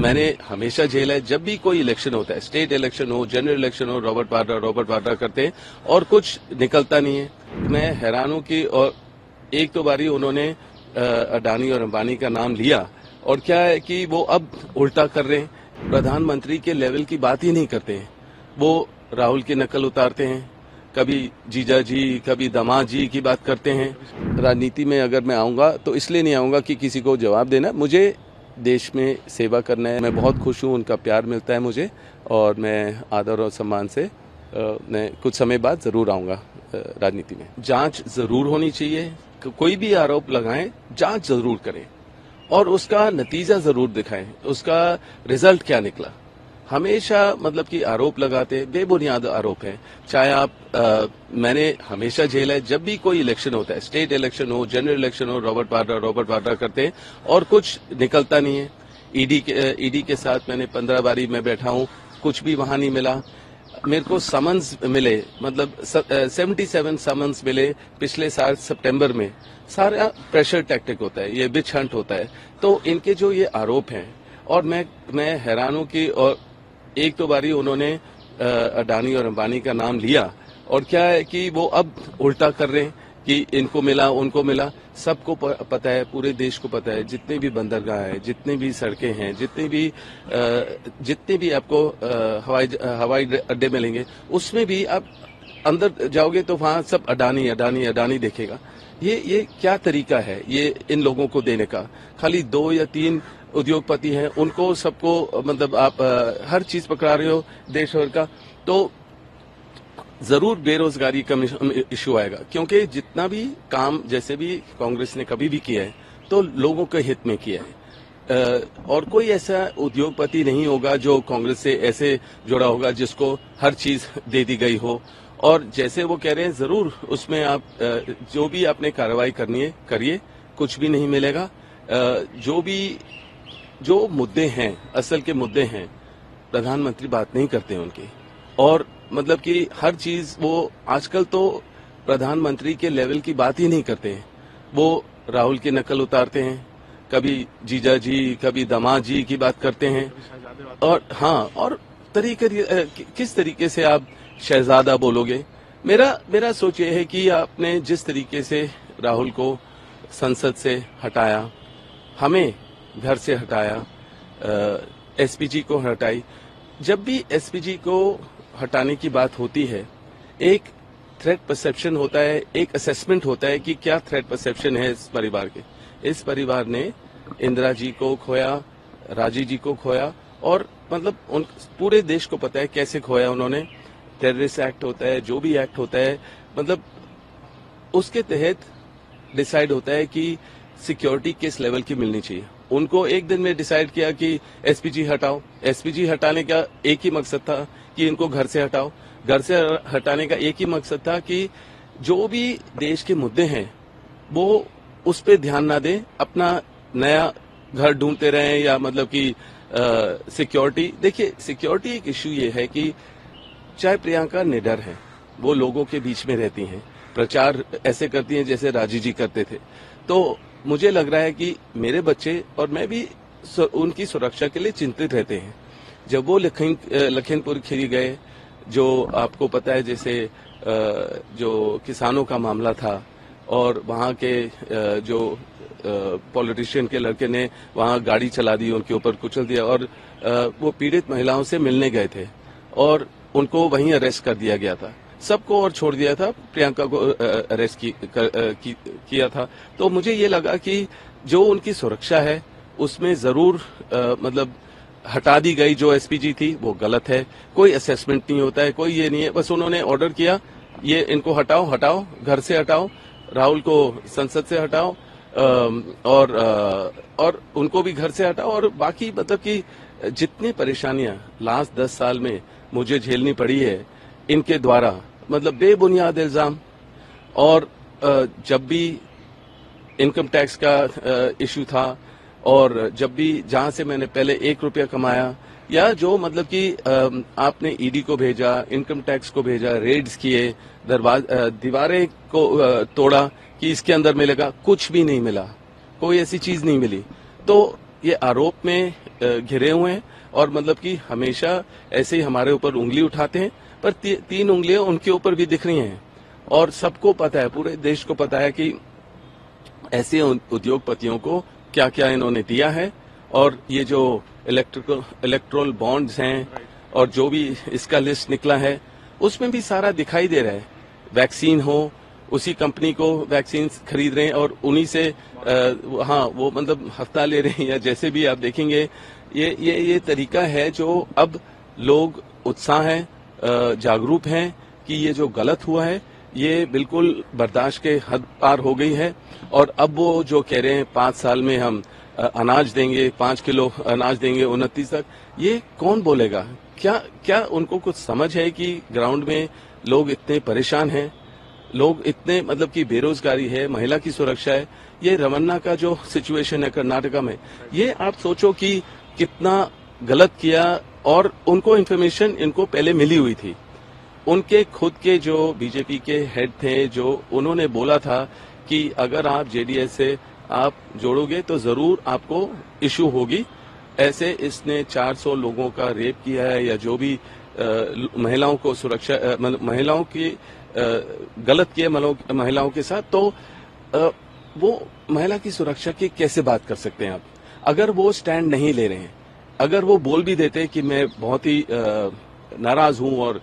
मैंने हमेशा झेला है। जब भी कोई इलेक्शन होता है, स्टेट इलेक्शन हो, जनरल इलेक्शन हो, रॉबर्ट वाड्रा करते हैं और कुछ निकलता नहीं है। मैं हैरान हूं कि और एक तो बारी उन्होंने अडानी और अंबानी का नाम लिया और क्या है कि वो अब उल्टा कर रहे हैं। प्रधानमंत्री के लेवल की बात ही नहीं करते हैं, वो राहुल की नकल उतारते हैं, कभी जीजा जी कभी दामाद जी की बात करते हैं। राजनीति में अगर मैं आऊंगा तो इसलिए नहीं आऊंगा कि किसी को जवाब देना, मुझे देश में सेवा करना है। मैं बहुत खुश हूं, उनका प्यार मिलता है मुझे और मैं आदर और सम्मान से मैं कुछ समय बाद जरूर आऊंगा राजनीति में। जांच जरूर होनी चाहिए, कोई भी आरोप लगाएं जांच जरूर करें और उसका नतीजा जरूर दिखाएं, उसका रिजल्ट क्या निकला। हमेशा मतलब कि आरोप लगाते बेबुनियाद आरोप है। चाहे आप मैंने हमेशा झेला है। जब भी कोई इलेक्शन होता है, स्टेट इलेक्शन हो, जनरल इलेक्शन हो, रॉबर्ट वाड्रा करते हैं और कुछ निकलता नहीं है। ईडी के साथ मैंने 15 बारी में बैठा हूं, कुछ भी वहां नहीं मिला। मेरे को समन्स मिले, मतलब 77 समन्स मिले पिछले साल सितंबर में। सारा प्रेशर टैक्टिक होता है, ये बिच हंट होता है। तो इनके जो ये आरोप हैं, और मैं हैरान हूं कि और एक तो बारी उन्होंने अडानी और अंबानी का नाम लिया और क्या है कि वो अब उल्टा कर रहे हैं कि इनको मिला उनको मिला। सबको पता है, पूरे देश को पता है, जितने भी बंदरगाह है, जितने भी सड़कें हैं, जितने भी आपको हवाई अड्डे मिलेंगे, उसमें भी आप अंदर जाओगे तो वहां सब अडानी अडानी अडानी देखेगा। ये क्या तरीका है ये इन लोगों को देने का? खाली 2 या 3 उद्योगपति हैं, उनको सबको मतलब आप हर चीज पकड़ा रहे हो देश भर का। तो जरूर बेरोजगारी का इश्यू आएगा, क्योंकि जितना भी काम जैसे भी कांग्रेस ने कभी भी किया है तो लोगों के हित में किया है। और कोई ऐसा उद्योगपति नहीं होगा जो कांग्रेस से ऐसे जुड़ा होगा जिसको हर चीज दे दी गई हो। और जैसे वो कह रहे हैं, जरूर उसमें आप जो भी आपने कार्रवाई करनी है करिए, कुछ भी नहीं मिलेगा। जो मुद्दे हैं, असल के मुद्दे हैं, प्रधानमंत्री बात नहीं करते हैं उनकी। और मतलब कि हर चीज वो आजकल तो प्रधानमंत्री के लेवल की बात ही नहीं करते हैं, वो राहुल की नकल उतारते हैं, कभी जीजा जी कभी दामाद जी की बात करते हैं। और हाँ, और किस तरीके से आप शहजादा बोलोगे? मेरा सोच ये है कि आपने जिस तरीके से राहुल को संसद से हटाया, हमें घर से हटाया, एसपीजी को हटाई। जब भी एसपीजी को हटाने की बात होती है, एक थ्रेट परसेप्शन होता है, एक असेसमेंट होता है कि क्या थ्रेट परसेप्शन है इस परिवार के। इस परिवार ने इंदिरा जी को खोया, राजीव जी को खोया, और मतलब उन पूरे देश को पता है कैसे खोया उन्होंने। टेररिस्ट एक्ट होता है, जो भी एक्ट होता है, मतलब उसके तहत डिसाइड होता है कि सिक्योरिटी किस लेवल की मिलनी चाहिए। उनको एक दिन में डिसाइड किया कि एसपीजी हटाओ। एसपीजी हटाने का एक ही मकसद था कि इनको घर से हटाओ। घर से हटाने का एक ही मकसद था कि जो भी देश के मुद्दे हैं वो उस पर ध्यान ना दें, अपना नया घर ढूंढते रहें, या मतलब कि सिक्योरिटी। देखिए, सिक्योरिटी एक इश्यू ये है कि चाहे प्रियंका निडर है, वो लोगों के बीच में रहती हैं, प्रचार ऐसे करती हैं जैसे राजीव जी करते थे। तो मुझे लग रहा है कि मेरे बच्चे और मैं भी उनकी सुरक्षा के लिए चिंतित रहते हैं। जब वो लखीमपुर खीरी गए, जो आपको पता है, जैसे जो किसानों का मामला था, और वहां के जो पॉलिटिशियन के लड़के ने वहां गाड़ी चला दी, उनके ऊपर कुचल दिया, और वो पीड़ित महिलाओं से मिलने गए थे और उनको वहीं अरेस्ट कर दिया गया था। सबको और छोड़ दिया था, प्रियंका को अरेस्ट किया था। तो मुझे ये लगा कि जो उनकी सुरक्षा है उसमें जरूर मतलब हटा दी गई जो एसपीजी थी वो गलत है। कोई असेसमेंट नहीं होता है, कोई ये नहीं है, बस उन्होंने ऑर्डर किया ये इनको हटाओ, घर से हटाओ, राहुल को संसद से हटाओ, और उनको भी घर से हटाओ। और बाकी मतलब कि जितनी परेशानियां लास्ट 10 साल में मुझे झेलनी पड़ी है इनके द्वारा, मतलब बेबुनियाद इल्जाम, और जब भी इनकम टैक्स का इश्यू था, और जब भी जहां से मैंने पहले 1 रुपया कमाया, या जो मतलब कि आपने ईडी को भेजा, इनकम टैक्स को भेजा, रेड्स किए, दीवारें को तोड़ा कि इसके अंदर मिलेगा, कुछ भी नहीं मिला, कोई ऐसी चीज नहीं मिली। तो ये आरोप में घिरे हुए हैं और मतलब कि हमेशा ऐसे ही हमारे ऊपर उंगली उठाते हैं, पर तीन उंगलियां उनके ऊपर भी दिख रही हैं और सबको पता है, पूरे देश को पता है कि ऐसे उद्योगपतियों को क्या क्या इन्होंने दिया है। और ये जो इलेक्ट्रोल बॉन्ड्स हैं और जो भी इसका लिस्ट निकला है उसमें भी सारा दिखाई दे रहा है। वैक्सीन हो, उसी कंपनी को वैक्सीन खरीद रहे हैं और उन्हीं से हाँ वो मतलब हफ्ता ले रहे हैं या जैसे भी आप देखेंगे ये तरीका है जो अब लोग उत्साह हैं, जागरूक हैं कि ये जो गलत हुआ है ये बिल्कुल बर्दाश्त के हद पार हो गई है। और अब वो जो कह रहे हैं 5 साल में हम अनाज देंगे, 5 किलो अनाज देंगे 29 तक, ये कौन बोलेगा? क्या उनको कुछ समझ है कि ग्राउंड में लोग इतने परेशान हैं, लोग इतने मतलब कि बेरोजगारी है, महिला की सुरक्षा है। ये रमन्ना का जो सिचुएशन है कर्नाटका में, ये आप सोचो कि कितना गलत किया। और उनको इन्फॉर्मेशन इनको पहले मिली हुई थी, उनके खुद के जो बीजेपी के हेड थे जो उन्होंने बोला था कि अगर आप जेडीएस से आप जोड़ोगे तो जरूर आपको इशू होगी। ऐसे इसने 400 लोगों का रेप किया है या जो भी महिलाओं को सुरक्षा महिलाओं की गलत किया महिलाओं के साथ, तो वो महिला की सुरक्षा की कैसे बात कर सकते हैं आप? अगर वो स्टैंड नहीं ले रहे हैं, अगर वो बोल भी देते कि मैं बहुत ही नाराज हूं और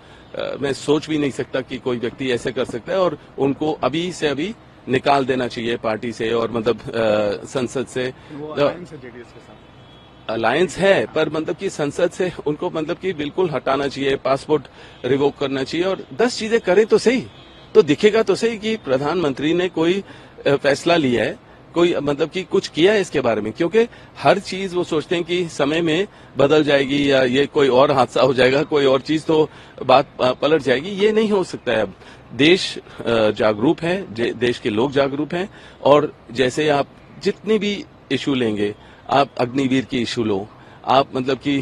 मैं सोच भी नहीं सकता कि कोई व्यक्ति ऐसे कर सकता है और उनको अभी से अभी निकाल देना चाहिए पार्टी से और मतलब संसद से। अलायंस है पर मतलब कि संसद से उनको मतलब कि बिल्कुल हटाना चाहिए, पासपोर्ट रिवोक करना चाहिए और 10 चीजें करें तो सही, तो दिखेगा तो सही कि प्रधानमंत्री ने कोई फैसला लिया है, कोई मतलब कि कुछ किया है इसके बारे में। क्योंकि हर चीज वो सोचते हैं कि समय में बदल जाएगी या ये कोई और हादसा हो जाएगा, कोई और चीज तो बात पलट जाएगी। ये नहीं हो सकता है। अब देश जागरूक है, देश के लोग जागरूक हैं और जैसे आप जितनी भी इशू लेंगे, आप अग्निवीर की इशू लो, आप मतलब कि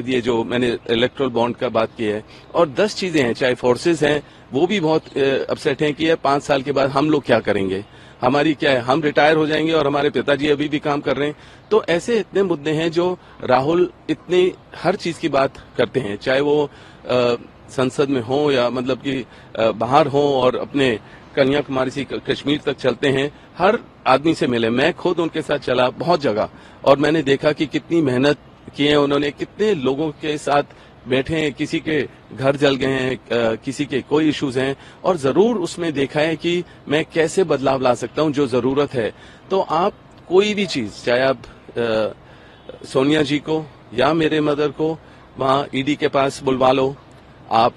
ये जो मैंने इलेक्ट्रोल बॉन्ड का बात की है और 10 चीजें हैं, चाहे फोर्सेस हैं वो भी बहुत अपसेट हैं कि 5 साल के बाद हम लोग क्या करेंगे, हमारी क्या है, हम रिटायर हो जाएंगे और हमारे पिताजी अभी भी काम कर रहे हैं। तो ऐसे इतने मुद्दे हैं जो राहुल इतनी हर चीज की बात करते हैं, चाहे वो संसद में हो या मतलब कि बाहर हो और अपने कन्याकुमारी से कश्मीर तक चलते हैं, हर आदमी से मिले। मैं खुद उनके साथ चला बहुत जगह और मैंने देखा कि कितनी मेहनत की है उन्होंने, कितने लोगों के साथ बैठे हैं, किसी के घर जल गए हैं, किसी के कोई इश्यूज हैं और जरूर उसमें देखा है कि मैं कैसे बदलाव ला सकता हूं जो जरूरत है। तो आप कोई भी चीज, चाहे आप सोनिया जी को या मेरे मदर को वहां ईडी के पास बुलवा लो। आप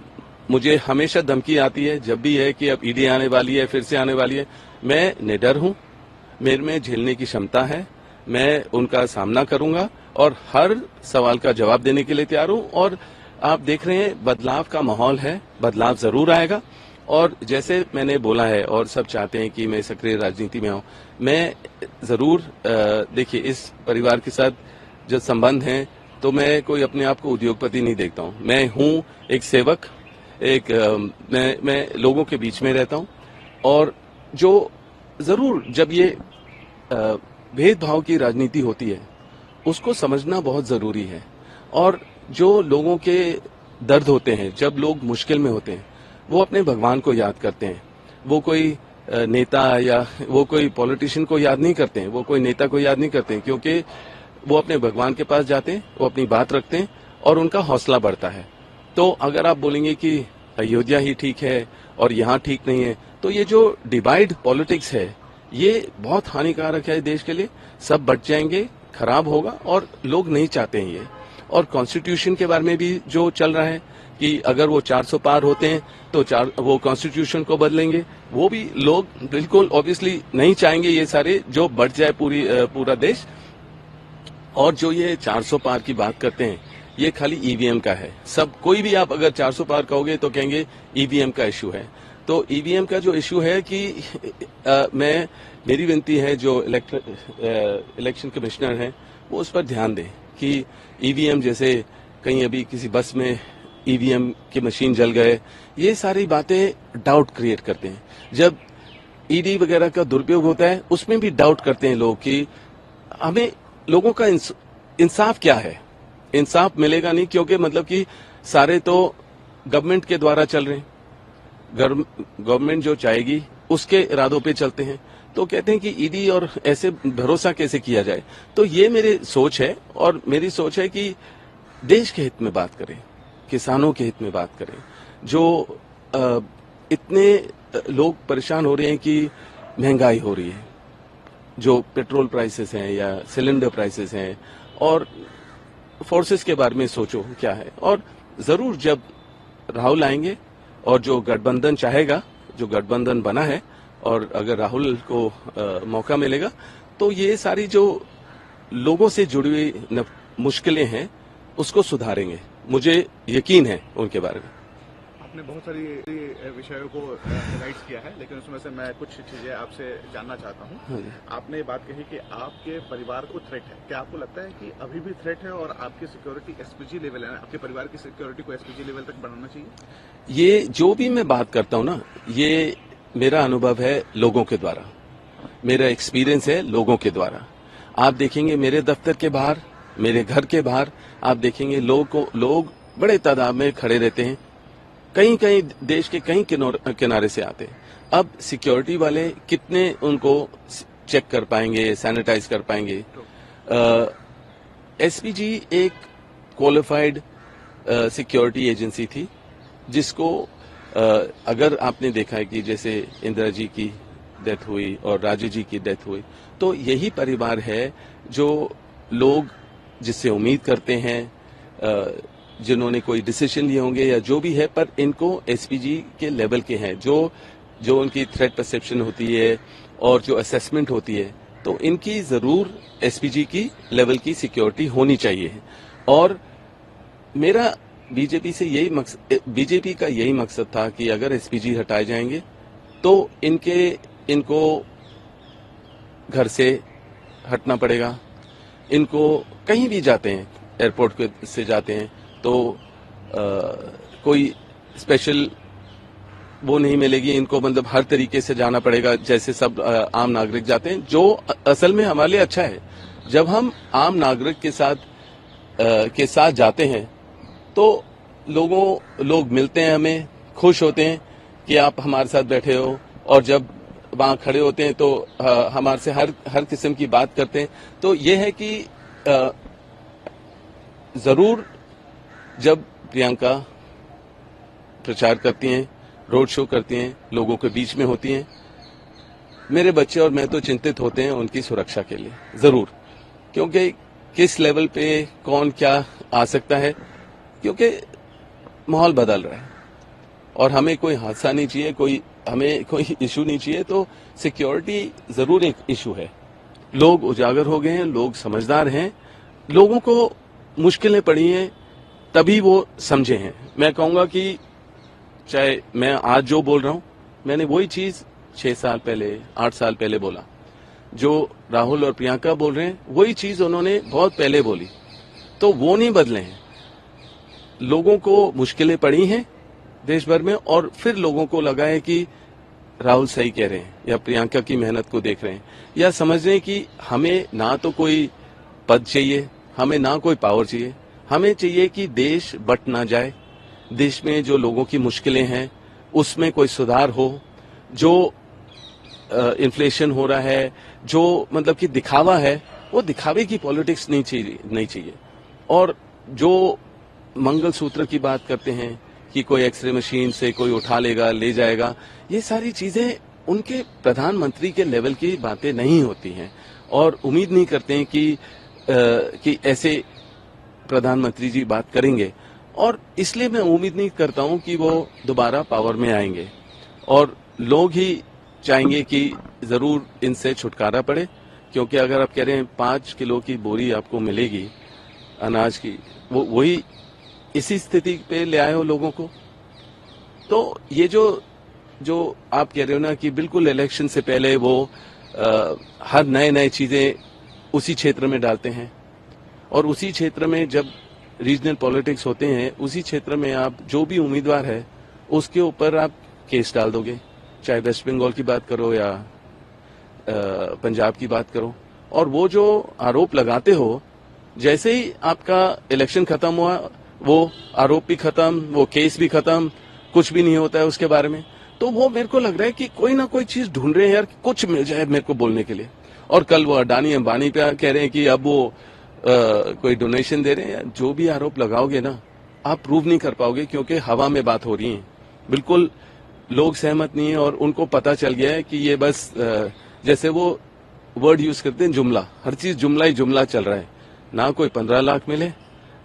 मुझे हमेशा धमकी आती है जब भी है कि अब ईडी आने वाली है, फिर से आने वाली है। मैं निडर हूं, मेरे में झेलने की क्षमता है, मैं उनका सामना करूंगा और हर सवाल का जवाब देने के लिए तैयार हूं। और आप देख रहे हैं बदलाव का माहौल है, बदलाव जरूर आएगा। और जैसे मैंने बोला है और सब चाहते हैं कि मैं सक्रिय राजनीति में आऊं, मैं जरूर देखिए इस परिवार के साथ जो संबंध है तो मैं कोई अपने आप को उद्योगपति नहीं देखता हूं। मैं हूं एक सेवक, एक मैं लोगों के बीच में रहता हूं और जो जरूर जब ये भेदभाव की राजनीति होती है उसको समझना बहुत जरूरी है। और जो लोगों के दर्द होते हैं, जब लोग मुश्किल में होते हैं, वो अपने भगवान को याद करते हैं। वो कोई नेता या वो कोई पॉलिटिशियन को याद नहीं करते हैं, वो कोई नेता को याद नहीं करते हैं, क्योंकि वो अपने भगवान के पास जाते हैं, वो अपनी बात रखते हैं और उनका हौसला बढ़ता है। तो अगर आप बोलेंगे कि अयोध्या ही ठीक है और यहाँ ठीक नहीं है, तो ये जो डिवाइड पॉलिटिक्स है ये बहुत हानिकारक है देश के लिए। सब बट जाएंगे, खराब होगा और लोग नहीं चाहते हैं ये। और कॉन्स्टिट्यूशन के बारे में भी जो चल रहा है कि अगर वो 400 पार होते हैं तो वो कॉन्स्टिट्यूशन को बदलेंगे, वो भी लोग बिल्कुल ऑब्वियसली नहीं चाहेंगे। ये सारे जो बढ़ जाए पूरा देश। और जो ये 400 पार की बात करते हैं ये खाली ईवीएम का है। सब कोई भी आप अगर 400 पार कहोगे तो कहेंगे ईवीएम का इश्यू है। तो ईवीएम का जो इश्यू है कि मेरी विनती है जो इलेक्शन कमिश्नर हैं वो उस पर ध्यान दें कि ईवीएम जैसे कहीं अभी किसी बस में ईवीएम की मशीन जल गए, ये सारी बातें डाउट क्रिएट करते हैं। जब ईडी वगैरह का दुरुपयोग होता है उसमें भी डाउट करते हैं लोग कि हमें लोगों का इंसाफ क्या है? इंसाफ मिलेगा नहीं, क्योंकि मतलब कि सारे तो गवर्नमेंट के द्वारा चल रहे हैं, गवर्नमेंट जो चाहेगी उसके इरादों पे चलते हैं। तो कहते हैं कि ईडी और ऐसे भरोसा कैसे किया जाए। तो ये मेरी सोच है, और मेरी सोच है कि देश के हित में बात करें, किसानों के हित में बात करें। जो इतने लोग परेशान हो रहे हैं कि महंगाई हो रही है, जो पेट्रोल प्राइसेस हैं या सिलेंडर प्राइसेस हैं, और फोर्सेस के बारे में सोचो क्या है। और जरूर जब राहुल आएंगे और जो गठबंधन चाहेगा, जो गठबंधन बना है, और अगर राहुल को मौका मिलेगा तो ये सारी जो लोगों से जुड़ी हुई मुश्किलें हैं उसको सुधारेंगे। मुझे यकीन है उनके बारे में। आपने बहुत सारी विषयों को हाइलाइट किया है, लेकिन उसमें से मैं कुछ चीजें आपसे जानना चाहता हूँ। आपने बात कही कि आपके परिवार को थ्रेट है। क्या आपको लगता है कि अभी भी थ्रेट है और आपकी सिक्योरिटी एसपीजी लेवल है, आपके परिवार की सिक्योरिटी को एसपीजी लेवल तक बढ़ाना चाहिए? ये जो भी मैं बात करता हूँ ना, ये मेरा अनुभव है लोगों के द्वारा, मेरा एक्सपीरियंस है लोगों के द्वारा। आप देखेंगे मेरे दफ्तर के बाहर, मेरे घर के बाहर आप देखेंगे लोग बड़े तादाद में खड़े रहते हैं। कहीं कहीं देश के कई किनारे से आते हैं। अब सिक्योरिटी वाले कितने उनको चेक कर पाएंगे, सैनिटाइज कर पाएंगे? एसपीजी एक क्वालिफाइड सिक्योरिटी एजेंसी थी, जिसको अगर आपने देखा है कि जैसे इंदिरा जी की डेथ हुई और राजीव जी की डेथ हुई, तो यही परिवार है जो लोग जिससे उम्मीद करते हैं, जिन्होंने कोई डिसीजन लिए होंगे या जो भी है, पर इनको एसपीजी के लेवल के हैं, जो उनकी थ्रेट परसेप्शन होती है और जो असेसमेंट होती है, तो इनकी जरूर एसपीजी की लेवल की सिक्योरिटी होनी चाहिए। और मेरा बीजेपी का यही मकसद था कि अगर एसपीजी हटाए जाएंगे तो इनको घर से हटना पड़ेगा। इनको कहीं भी जाते हैं, एयरपोर्ट से जाते हैं, तो कोई स्पेशल वो नहीं मिलेगी इनको, मतलब हर तरीके से जाना पड़ेगा जैसे सब आम नागरिक जाते हैं, जो असल में हमारे लिए अच्छा है। जब हम आम नागरिक के साथ जाते हैं तो लोग मिलते हैं, हमें खुश होते हैं कि आप हमारे साथ बैठे हो, और जब वहां खड़े होते हैं तो हमारे से हर किस्म की बात करते हैं। तो ये है कि जरूर जब प्रियंका प्रचार करती हैं, रोड शो करती हैं, लोगों के बीच में होती हैं, मेरे बच्चे और मैं तो चिंतित होते हैं उनकी सुरक्षा के लिए जरूर, क्योंकि किस लेवल पे कौन क्या आ सकता है, क्योंकि माहौल बदल रहा है और हमें कोई हादसा नहीं चाहिए, हमें कोई इशू नहीं चाहिए। तो सिक्योरिटी जरूर एक इशू है। लोग उजागर हो गए हैं, लोग समझदार हैं, लोगों को मुश्किलें पड़ी हैं, तभी वो समझे हैं। मैं कहूंगा कि चाहे मैं आज जो बोल रहा हूं, मैंने वही चीज 6 साल पहले, 8 साल पहले बोला। जो राहुल और प्रियंका बोल रहे हैं वही चीज उन्होंने बहुत पहले बोली, तो वो नहीं बदले हैं। लोगों को मुश्किलें पड़ी हैं देश भर में, और फिर लोगों को लगा है कि राहुल सही कह रहे हैं या प्रियंका की मेहनत को देख रहे हैं, या समझ रहे हैं कि हमें ना तो कोई पद चाहिए, हमें ना कोई पावर चाहिए, हमें चाहिए कि देश बट ना जाए, देश में जो लोगों की मुश्किलें हैं उसमें कोई सुधार हो। जो इन्फ्लेशन हो रहा है, जो मतलब कि दिखावा है, वो दिखावे की पॉलिटिक्स नहीं चाहिए। और जो मंगलसूत्र की बात करते हैं कि कोई एक्सरे मशीन से कोई उठा लेगा, ले जाएगा, ये सारी चीजें उनके प्रधानमंत्री के लेवल की बातें नहीं होती हैं, और उम्मीद नहीं करते हैं कि ऐसे प्रधानमंत्री जी बात करेंगे। और इसलिए मैं उम्मीद नहीं करता हूं कि वो दोबारा पावर में आएंगे, और लोग ही चाहेंगे कि जरूर इनसे छुटकारा पड़े। क्योंकि अगर आप कह रहे हैं 5 किलो की बोरी आपको मिलेगी अनाज की, वही इसी स्थिति पे ले आए हो लोगों को। तो ये जो आप कह रहे हो ना कि बिल्कुल इलेक्शन से पहले वो हर नए चीजें उसी क्षेत्र में डालते हैं, और उसी क्षेत्र में जब रीजनल पॉलिटिक्स होते हैं, उसी क्षेत्र में आप जो भी उम्मीदवार है उसके ऊपर आप केस डाल दोगे, चाहे वेस्ट बंगाल की बात करो या पंजाब की बात करो, और वो जो आरोप लगाते हो, जैसे ही आपका इलेक्शन खत्म हुआ वो आरोप भी खत्म, वो केस भी खत्म, कुछ भी नहीं होता है उसके बारे में। तो वो मेरे को लग रहा है कि कोई ना कोई चीज ढूंढ रहे हैं यार, कुछ मिल जाए मेरे को बोलने के लिए। और कल वो अडानी अंबानी पे कह रहे हैं कि अब वो कोई डोनेशन दे रहे हैं। जो भी आरोप लगाओगे ना, आप प्रूव नहीं कर पाओगे, क्योंकि हवा में बात हो रही है, बिल्कुल लोग सहमत नहीं है और उनको पता चल गया है कि ये बस जैसे वो वर्ड यूज करते हैं जुमला, हर चीज जुमला ही जुमला चल रहा है। ना कोई 15 लाख मिले,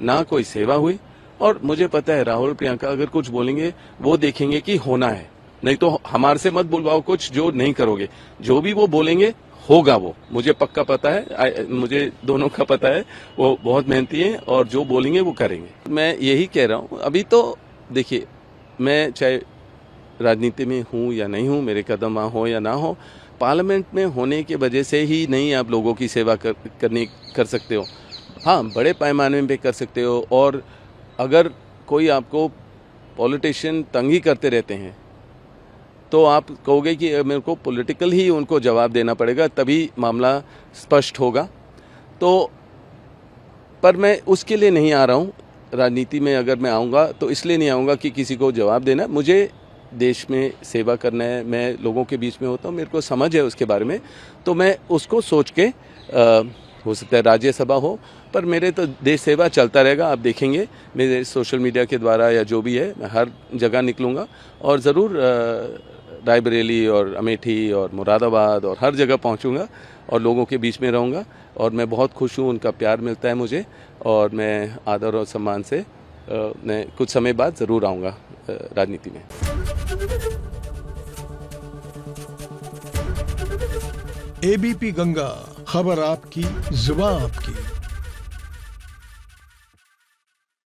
ना कोई सेवा हुई। और मुझे पता है राहुल प्रियंका अगर कुछ बोलेंगे वो देखेंगे कि होना है, नहीं तो हमारे से मत बुलवाओ कुछ जो नहीं करोगे। जो भी वो बोलेंगे होगा, वो मुझे पक्का पता है, मुझे दोनों का पता है, वो बहुत मेहनती है और जो बोलेंगे वो करेंगे। मैं यही कह रहा हूं, अभी तो देखिए, मैं चाहे राजनीति में हूं या नहीं हूं, मेरे कदम वहां हो या ना हो, पार्लियामेंट में होने की वजह से ही नहीं आप लोगों की सेवा कर सकते हो। हाँ, बड़े पैमाने पे कर सकते हो। और अगर कोई आपको पॉलिटिशियन तंग ही करते रहते हैं तो आप कहोगे कि मेरे को पॉलिटिकल ही उनको जवाब देना पड़ेगा, तभी मामला स्पष्ट होगा। तो पर मैं उसके लिए नहीं आ रहा हूँ राजनीति में। अगर मैं आऊँगा तो इसलिए नहीं आऊँगा कि किसी को जवाब देना, मुझे देश में सेवा करना है। मैं लोगों के बीच में होता हूँ, मेरे को समझ है उसके बारे में, तो मैं उसको सोच के हो सकता है राज्यसभा हो, पर मेरे तो देश सेवा चलता रहेगा। आप देखेंगे मेरे सोशल मीडिया के द्वारा या जो भी है, मैं हर जगह निकलूँगा और ज़रूर रायबरेली और अमेठी और मुरादाबाद और हर जगह पहुँचूँगा और लोगों के बीच में रहूँगा। और मैं बहुत खुश हूँ, उनका प्यार मिलता है मुझे, और मैं आदर और सम्मान से मैं कुछ समय बाद ज़रूर आऊँगा राजनीति में। एबीपी गंगा, खबर आपकी, जुबान आपकी।